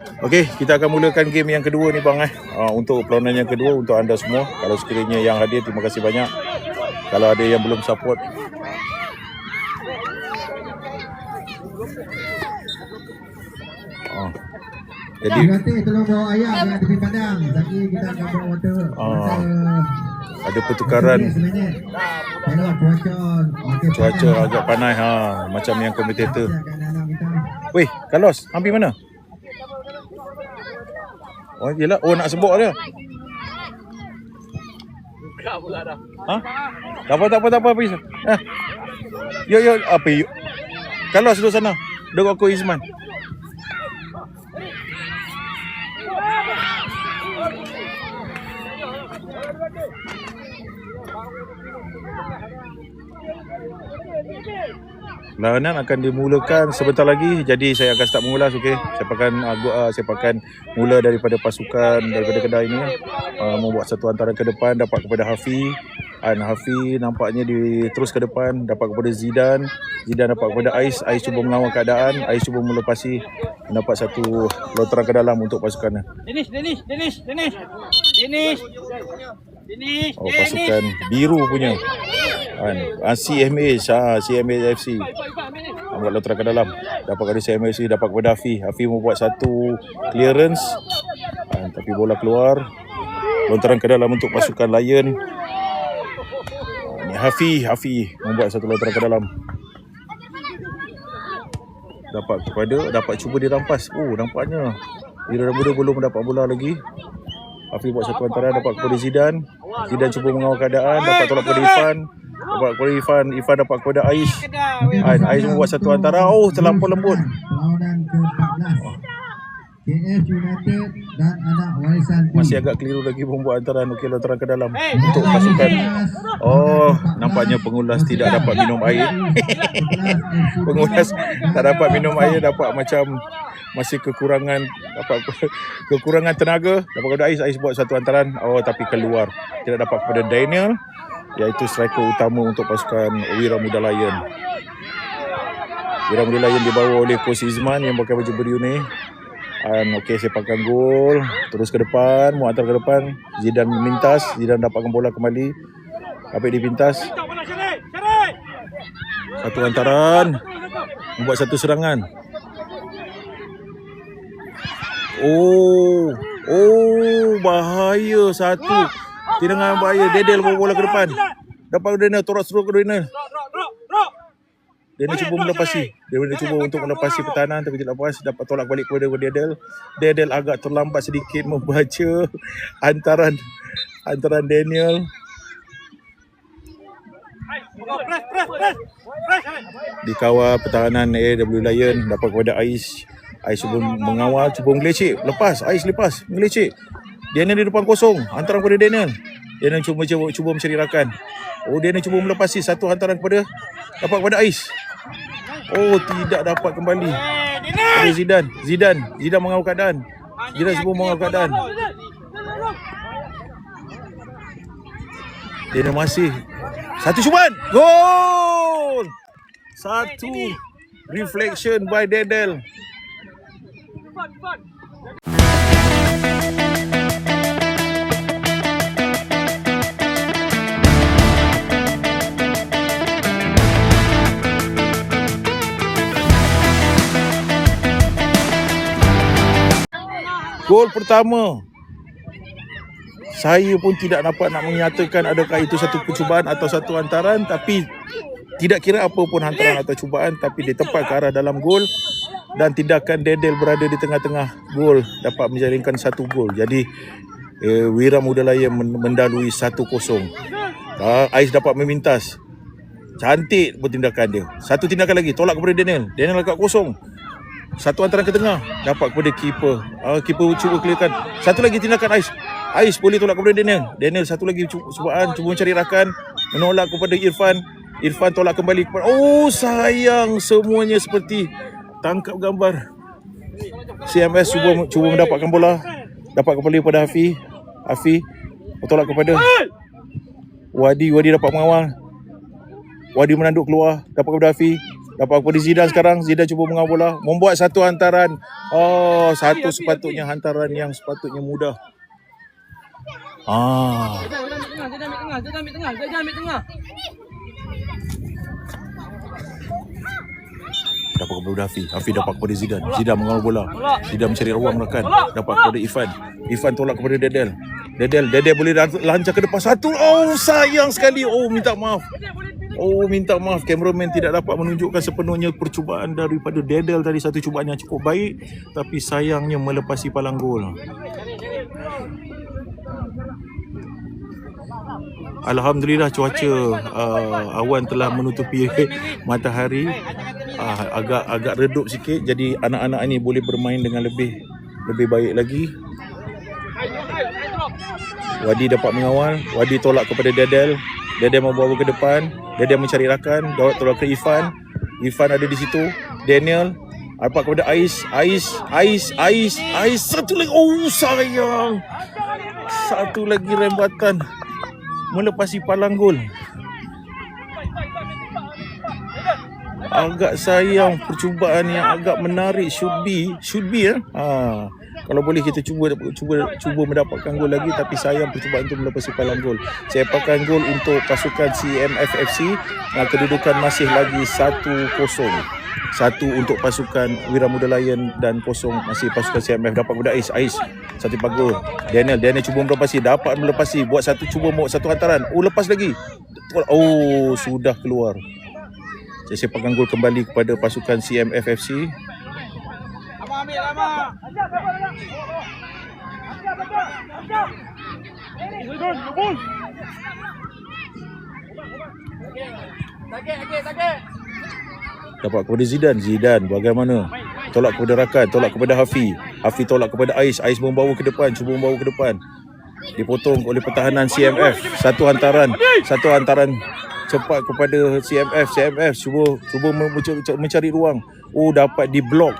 Okey, kita akan mulakan game yang kedua ni bang untuk perlawanan yang kedua untuk anda semua. Kalau sekiranya yang hadir, terima kasih banyak. Kalau ada yang belum support, jadi tolong bawa ayam yang tepi padang. Tapi kita akan bawa water. ada pertukaran. Cuaca agak panas macam yang komentator. Weh, Carlos, ambil mana? Oh, yelah. Oh, nak sebut dia. Tak apa. Pergi. Yo, apa yuk? Carlos duduk sana. Duduk aku Izman. Lawanan akan dimulakan sebentar lagi. Jadi saya akan start mengulas. Okey, saya akan mula daripada pasukan daripada Kedah ini membuat satu hantaran ke depan, dapat kepada Hafi. Hafi nampaknya terus ke depan, dapat kepada Zidan dapat kepada Ais cuba mengawal keadaan, Ais cuba melepasi, dapat satu lontaran ke dalam untuk pasukan. Dennis. Pasukan biru punya CMA FC buat lontaran ke dalam, dapat kepada CMA FC, dapat kepada Hafi membuat satu clearance, tapi bola keluar. Lontaran ke dalam untuk pasukan Lion. Hafi membuat satu lontaran ke dalam, dapat cuba dirampas. Nampaknya Ira Muda belum mendapat bola lagi. Hafi buat satu hantaran, dapat kepada Zidan cuba mengawal keadaan, dapat tolak kepada Irfan dapat kepada Ais membuat satu hantaran. Terlampau lembut. KF United dan anak warisan masih agak keliru lagi membuat hantaran. Okey, lontaran ke dalam untuk pasukan. Nampaknya pengulas tidak dapat minum air. Pengulas tak dapat minum air, dapat macam masih kekurangan tenaga. Dapat kepada Ais buat satu hantaran, tapi keluar. Tidak dapat kepada Daniel, iaitu striker utama untuk pasukan Wira Muda Lion. Wira Muda Lion dibawa oleh Coach Izman yang pakai baju biru ni. Okey, sepakan gol. Terus ke depan, mau hantar ke depan. Zidan memintas, Zidan dapatkan bola kembali. Habis dipintas. Satu hantaran, membuat satu serangan. Bahaya satu. Tindakan bahaya. Dedel bawa bola ke depan. Dapat Daniel, torak seruk ke Daniel. Daniel cuba melepasi. Dia cuba untuk melepasi pertahanan tapi tidak puas. Dapat tolak balik kepada Dedel. Dedel agak terlambat sedikit membaca hantaran Daniel. Dikawal pertahanan AW Lion, dapat kepada Ais cuba mengawal, cuba mengelecek. Lepas, Ais lepas, mengelecek. Daniel di depan kosong. Hantaran kepada Daniel. Daniel cuba mencari rakan. Daniel cuba melepasi satu hantaran dapat kepada Ais. Tidak dapat kembali. Ada Zidan mengawal keadaan. Zidan cuba mengawal keadaan. Daniel masih. Satu cubaan. Gol! Satu reflection by Dedel. Gol pertama. Saya pun tidak dapat nak menyatakan adakah itu satu percubaan atau satu hantaran, tapi tidak kira apa pun hantaran atau cubaan, tapi dia tepat ke arah dalam gol, dan tindakan Dedel berada di tengah-tengah gol dapat menjaringkan satu gol. Jadi Wira Muda Lion mendalui 1-0. Ais dapat memintas. Cantik bertindakan dia. Satu tindakan lagi, tolak kepada Daniel agak kosong. Satu hantaran ke tengah, dapat kepada keeper. Keeper cuba clearkan. Satu lagi tindakan Ais boleh tolak kepada Daniel satu lagi cubaan, cuba mencari rakan, menolak kepada Irfan tolak kembali kepada. Sayang, semuanya seperti tangkap gambar. CMS cuba mendapatkan bola, dapat kembali kepada Hafi tolak kepada Wadi dapat mengawal. Wadi menanduk keluar, dapat kepada Hafi. Dapat kepada Zidane sekarang. Zidane cuba mengawal bola, membuat satu hantaran. Oh, satu sepatutnya hantaran yang sepatutnya mudah. Dapat kepada Hafiz. Hafiz dapat kepada Zidane. Zidane mengawal bola. Zidane mencari ruang rakan. Dapat kepada Irfan. Irfan tolak kepada Dedel. Dedel boleh lancar ke depan. Satu. Oh, sayang sekali. Oh, minta maaf. Cameraman tidak dapat menunjukkan sepenuhnya percubaan daripada Dedel tadi. Satu cubaan yang cukup baik, tapi sayangnya melepasi palang gol. Alhamdulillah cuaca awan telah menutupi matahari. Agak redup sikit, jadi anak-anak ini boleh bermain dengan lebih baik lagi. Wadi dapat mengawal. Wadi tolak kepada Dedel. Dedel membawa ke depan. Dedel mencari rakan. Tolak ke Irfan. Irfan ada di situ. Daniel dapat kepada Ais. Satu lagi. Oh, sayang. Satu lagi rembatan melepasi palang gol. Agak sayang, percubaan yang agak menarik. Should be. Kalau boleh kita cuba mendapatkan gol lagi, tapi sayang percubaan itu melepasi palang gol. Sepakan gol untuk pasukan CMF FC. Kedudukan masih lagi 1-0. 1 untuk pasukan Wira Muda Lion dan 0 masih pasukan CMF. Dapat kepada Ais. Satu pagar. Daniel cuba melepasi, dapat melepasi, buat satu hantaran. Oh, lepas lagi. Oh, sudah keluar. Saya sepakan gol kembali kepada pasukan CMF FC. Dapat kepada Zidane bagaimana? Tolak kepada rakan, tolak kepada Hafiz tolak kepada Ais membawa ke depan, cuba membawa ke depan. Dipotong oleh pertahanan CMF. Satu hantaran cepat kepada CMF cuba mencari ruang. Oh, dapat diblok.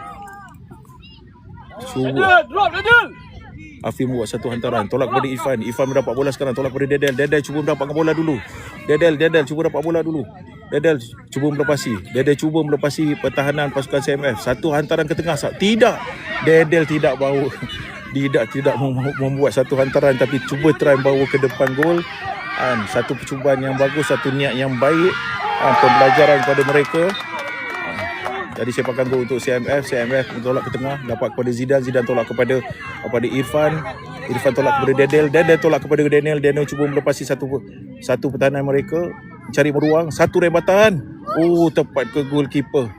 Hafiz membuat satu hantaran, tolak kepada Irfan mendapat bola sekarang, tolak kepada Dedel cuba mendapatkan bola dulu. Dedel cuba dapat bola dulu. Dedel cuba melepasi pertahanan pasukan CMF. Satu hantaran ke tengah. Tidak. Dedel tidak bawa. Tidak membuat satu hantaran, tapi cuba try bawa ke depan gol. Satu percubaan yang bagus, satu niat yang baik, pembelajaran kepada mereka. Jadi sepakan gol untuk CMF tolak ke tengah, dapat kepada Zidane tolak kepada Irfan tolak kepada Dedel tolak kepada Daniel cuba melepasi satu pertahanan mereka, mencari ruang, satu rebatan. Oh, tepat ke goalkeeper.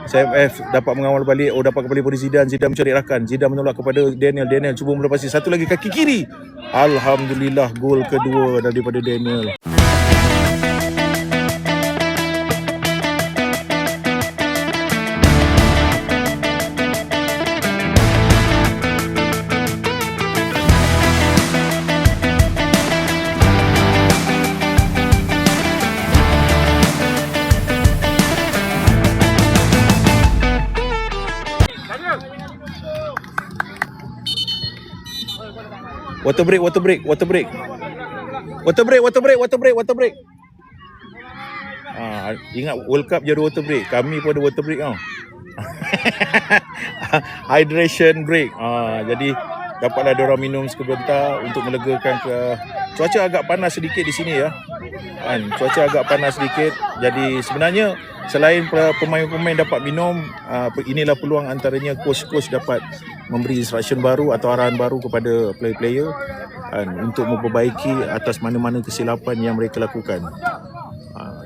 CMF dapat mengawal balik. Oh, dapat kembali kepada Zidane mencari rakan. Zidane menolak kepada Daniel cuba melepasi, satu lagi kaki kiri. Alhamdulillah, gol kedua daripada Daniel. Water break. Ingat World Cup je ada water break. Kami pun ada water break tau. Hydration break. Jadi dapatlah diorang minum sebentar untuk melegakan cuaca agak panas sedikit di sini ya. Cuaca agak panas sedikit. Jadi sebenarnya selain pemain-pemain dapat minum, inilah peluang antaranya coach dapat memberi instruction baru atau arahan baru kepada player-player untuk memperbaiki atas mana-mana kesilapan yang mereka lakukan.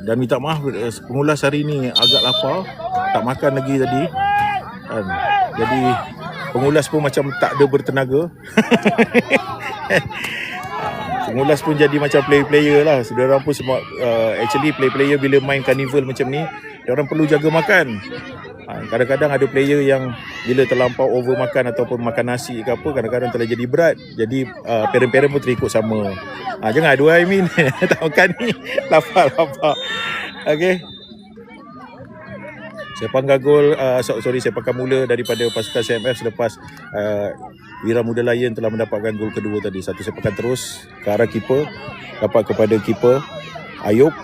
Dan minta maaf, pengulas hari ini agak lapar, tak makan lagi tadi. Jadi pengulas pun macam tak ada bertenaga. Pengulas pun jadi macam player-player lah. Diorang pun semua actually player-player bila main carnival macam ni, diorang perlu jaga makan. Kadang-kadang ada player yang bila terlampau over makan ataupun makan nasi ke apa, kadang-kadang telah jadi berat. Jadi parent-parent pun terikut sama. Jangan aduh Aimin. Tak makan ni. Lapar. Okay. Sepakan gol, sepakan mula daripada pasukan CMF selepas Wira Muda Lion telah mendapatkan gol kedua tadi. Satu sepakan terus ke arah keeper, dapat kepada keeper Ayub.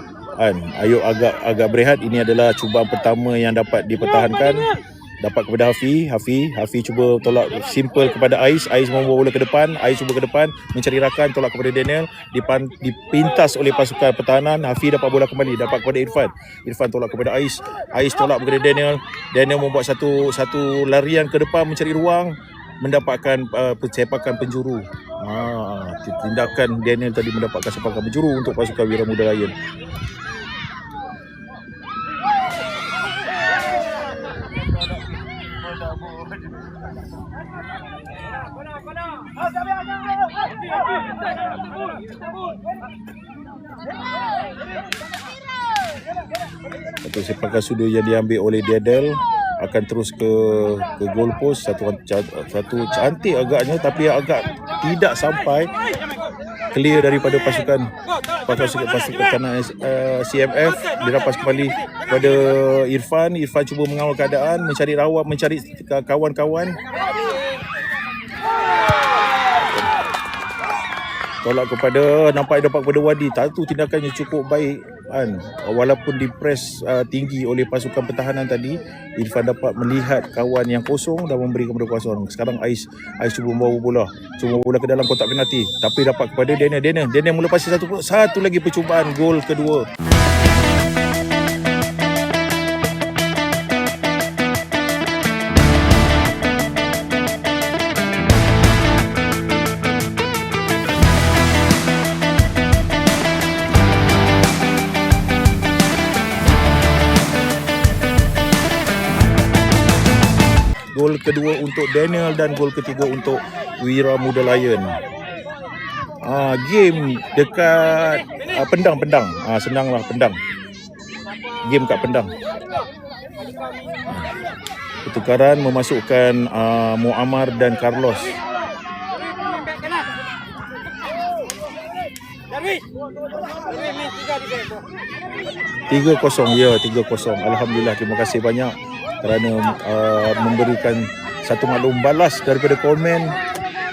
Ayub agak berehat. Ini adalah cubaan pertama yang dapat dipertahankan. Dapat kepada Hafi cuba tolak simple kepada Ais membawa bola ke depan. Ais cuba ke depan mencari rakan, tolak kepada Daniel, dipintas oleh pasukan pertahanan. Hafi dapat bola kembali, dapat kepada Irfan tolak kepada Ais tolak kepada Daniel membuat satu larian ke depan mencari ruang, mendapatkan sepakan penjuru. Tindakan Daniel tadi mendapatkan sepakan penjuru untuk pasukan Wira Muda Lion. Satu sepakan sudu yang diambil oleh Dedel akan terus ke goal post. Satu cantik agaknya, tapi agak tidak sampai clear daripada pasukan kanan CMF. Dirampas kembali pada Irfan cuba mengawal keadaan, mencari kawan-kawan. Tolak nampak dapat kepada Wadi. Satu tindakannya cukup baik kan. Walaupun dipres tinggi oleh pasukan pertahanan tadi, Irfan dapat melihat kawan yang kosong dan memberi kepada kosong. Sekarang Ais cuba membawa bola ke dalam kotak penalti, tapi dapat kepada Daniel melepasi satu lagi percubaan gol kedua. Gol kedua untuk Daniel dan gol ketiga untuk Wira Muda Lion. Game dekat Pendang. Senanglah Pendang. Game kat Pendang. Pertukaran memasukkan Muammar dan Carlos. Tiga kosong. Alhamdulillah, terima kasih banyak kerana memberikan satu maklum balas daripada komen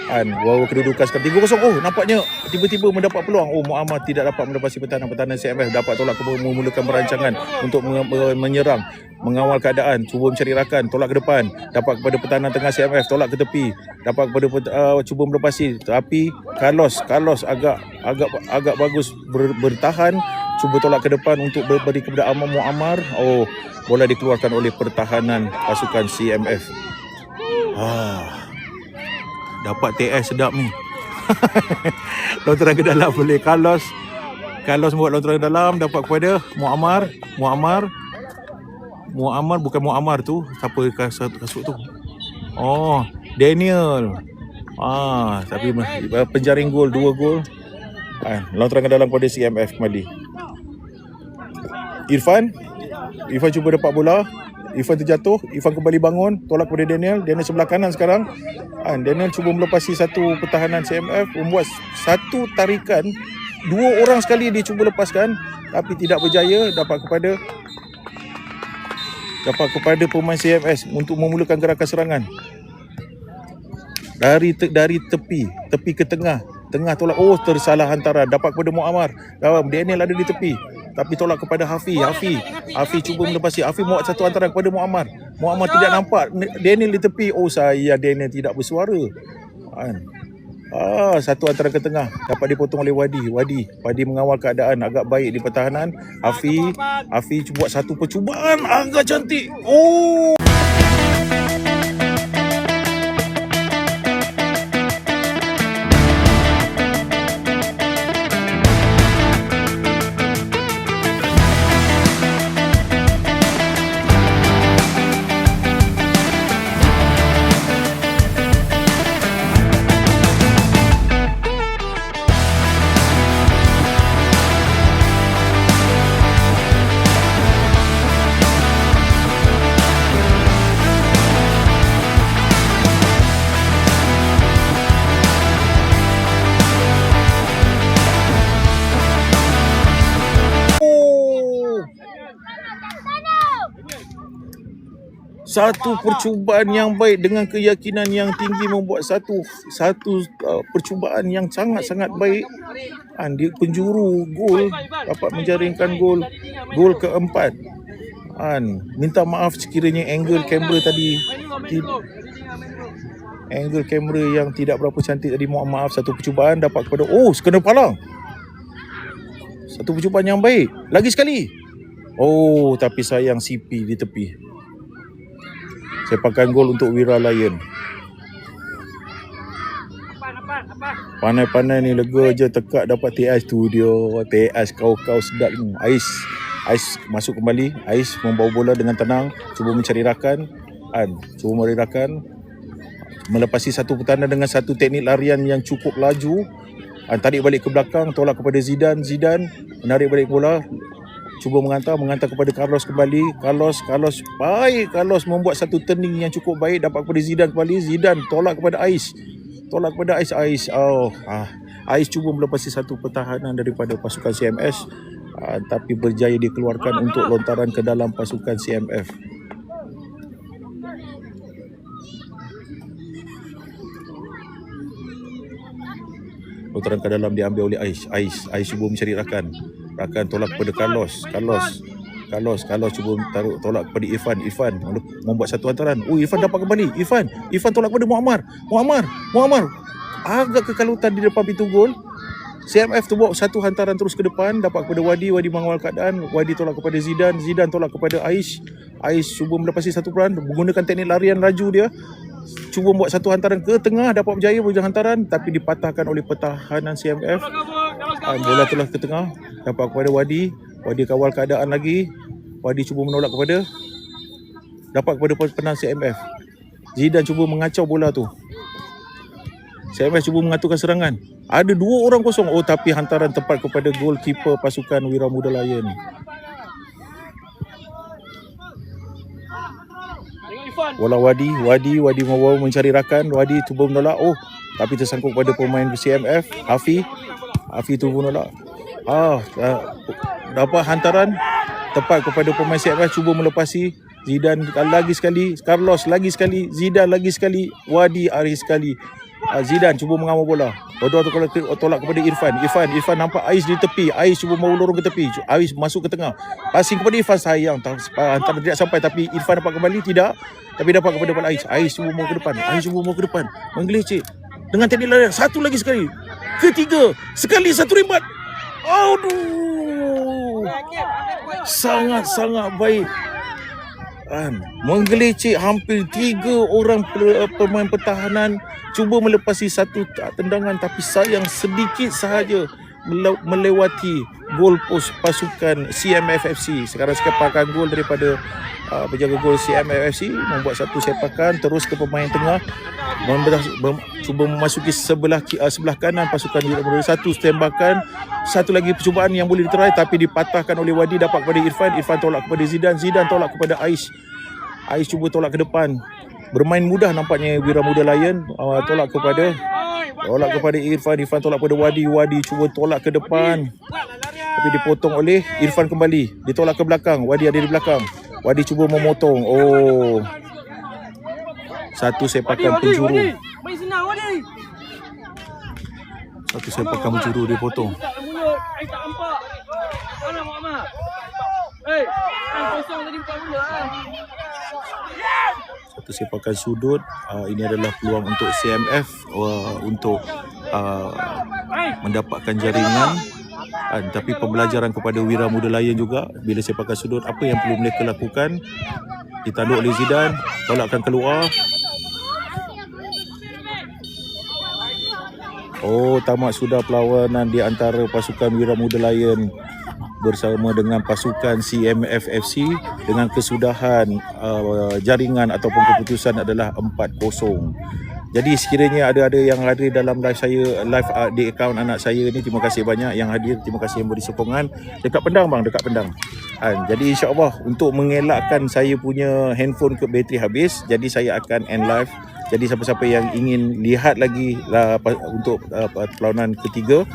bahawa kedudukan sekarang 3-0. Nampaknya tiba-tiba mendapat peluang. Muammar tidak dapat melepasi pertahanan CMF, dapat tolak memulakan perancangan untuk menyerang, mengawal keadaan, cuba mencari rakan, tolak ke depan, dapat kepada pertahanan tengah CMF, tolak ke tepi, dapat kepada cuba melepasi, tapi Carlos agak bagus bertahan, cuba tolak ke depan untuk beri kepada Muammar. Bola dikeluarkan oleh pertahanan pasukan CMF. Dapat TS sedap ni. Lontaran ke dalam oleh Carlos membuat lontaran ke dalam, dapat kepada Muammar. Muammar bukan Muammar tu, siapa kasut tu? Daniel. Tapi penjaring gol, 2 gol. Lontaran ke dalam kepada CMF kembali. Irfan cuba dapat bola. Irfan terjatuh. Irfan kembali bangun, tolak kepada Daniel sebelah kanan sekarang. Daniel cuba melepasi satu pertahanan CMF, membuat satu tarikan. 2 orang sekali dia cuba lepaskan, tapi tidak berjaya. Dapat kepada pemain CMS untuk memulakan gerakan serangan. Dari tepi ke tengah tolak. Tersalah hantaran. Dapat kepada Muammar. Daniel ada di tepi, tapi tolak kepada Hafi cuba melepasi. Hafi membuat satu hantaran kepada Muammar tidak nampak Daniel di tepi. Daniel tidak bersuara. Satu hantaran ke tengah dapat dipotong oleh Wadi mengawal keadaan agak baik di pertahanan. Hafi buat satu percubaan agak cantik. satu percubaan yang baik dengan keyakinan yang tinggi membuat satu percubaan yang sangat-sangat baik. Dia penjuru gol dapat menjaringkan gol keempat. Minta maaf sekiranya angle kamera tadi yang tidak berapa cantik tadi, mohon maaf. Satu percubaan dapat kepada kena palang. Satu percubaan yang baik. Lagi sekali. Tapi sayang CP di tepi. Sepakan gol untuk Wira Lion. Pandai-pandai ni lega je tekak dapat TS tu dia. TS kau sedap ni. Ais masuk kembali. Ais membawa bola dengan tenang, cuba mencari rakan. Melepasi satu pertahanan dengan satu teknik larian yang cukup laju. Tarik balik ke belakang, tolak kepada Zidane menarik balik bola. Cuba mengantar kepada Carlos kembali. Carlos baik. Carlos membuat satu turning yang cukup baik, dapat kepada Zidane kembali. Zidane tolak kepada Ais. Ais cuba melepasi satu pertahanan daripada pasukan CMS, tapi berjaya dikeluarkan untuk lontaran ke dalam pasukan CMF. Lontaran ke dalam diambil oleh Ais cuba mencari rakan tolak kepada Carlos cuba tolak kepada Irfan membuat satu hantaran. Irfan dapat kembali. Irfan tolak kepada Muammar agak kekalutan di depan pintu gol. CMF tu bawa satu hantaran terus ke depan, dapat kepada Wadi mengawal keadaan. Wadi tolak kepada Zidane tolak kepada Ais cuba melepasi satu peran menggunakan teknik larian laju dia. Cuba buat satu hantaran ke tengah, dapat berjaya bujang hantaran, tapi dipatahkan oleh pertahanan CMF. Bola telah ke tengah, dapat kepada Wadi kawal keadaan lagi. Wadi cuba menolak dapat kepada penang CMF. Zidane cuba mengacau bola tu. CMF cuba mengaturkan serangan. Ada 2-0, tapi hantaran tepat kepada goalkeeper pasukan Wira Muda Lion. Bola Wadi membawa mencari rakan. Wadi cuba menolak, tapi tersangkut pada pemain CMF. Hafi tu menolak. Dapat hantaran tepat kepada pemain CMF, cuba melepasi. Zidane lagi sekali, Carlos lagi sekali, Zidane lagi sekali, Wadi hari sekali. Zidane cuba mengamal bola. Tolak kepada Irfan nampak Ais di tepi. Ais cuba mau lorong ke tepi. Ais masuk ke tengah. Passing kepada Irfan, sayang hantaran tidak sampai, tapi Irfan dapat kembali, tidak. Tapi dapat kepada bola Ais. Ais cuba mau ke depan. Menggelecek dengan teknik larian. Satu lagi sekali. Ketiga. Sekali satu rimbat. Sangat-sangat baik. Menggelecek hampir 3 orang pemain pertahanan, cuba melepasi satu tendangan, tapi sayang sedikit sahaja melewati gol pos pasukan CMF FC. Sekarang sepakan gol daripada penjaga gol CMF FC, membuat satu sepakan terus ke pemain tengah, cuba memasuki sebelah kanan pasukan Wira Muda. Satu tembakan, satu lagi percubaan yang boleh diterai, tapi dipatahkan oleh Wadi, dapat kepada Irfan tolak kepada Zidane tolak kepada Ais cuba tolak ke depan. Bermain mudah nampaknya Wira Muda Lion. Tolak kepada Irfan tolak kepada Wadi cuba tolak ke depan, tapi dipotong oleh Irfan kembali. Ditolak ke belakang, Wadi ada di belakang. Wadi cuba memotong. Satu sepakan penjuru. Satu sepakan penjuru dia potong. Satu sepakan sudut. Ini adalah peluang untuk CMF untuk mendapatkan jaringan. Tapi pembelajaran kepada Wira Muda Lion juga, bila sepakan sudut apa yang perlu mereka lakukan. Ditanduk oleh Zidane, tolakkan keluar. Tamat sudah perlawanan di antara pasukan Wira Muda Lion bersama dengan pasukan CMF FC dengan kesudahan jaringan ataupun keputusan adalah 4-0. Jadi sekiranya ada yang hadir dalam live saya, di akaun anak saya ni, terima kasih banyak yang hadir, terima kasih yang beri sokongan. Dekat Pendang bang, dekat Pendang. Jadi insya-Allah untuk mengelakkan saya punya handphone ke bateri habis, jadi saya akan end live. Jadi siapa-siapa yang ingin lihat lagi untuk perlawanan ketiga,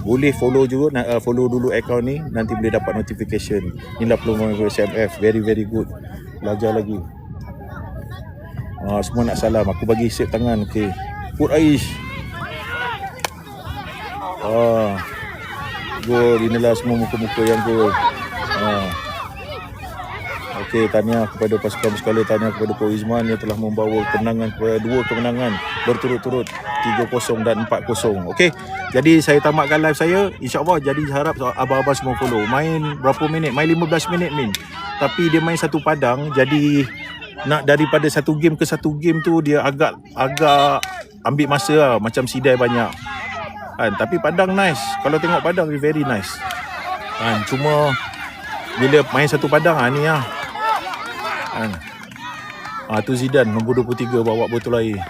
boleh follow juga, follow dulu akaun ni, nanti boleh dapat notification. Inilah peluang CMF, very good. Belajar lagi. Semua nak salam. Aku bagi set tangan. Okey. Put Aish. Gol. Inilah semua muka-muka yang gol. Okey, tahniah kepada pasukan sekolah, tahniah kepada Ko Izman yang telah membawa kemenangan kepada 2 kemenangan berturut-turut 3-0 dan 4-0. Okey. Jadi saya tamatkan live saya. InsyaAllah, jadi harap abang-abang semua follow. Main berapa minit? Main 15 minit min. Tapi dia main satu padang, jadi nak daripada satu game ke satu game tu dia agak ambil masa lah, macam sidai banyak. Kan, tapi padang nice. Kalau tengok padang very nice. Kan, cuma bila main satu padang ni lah. Kan. Tu Zidane nombor 23 bawa botol air.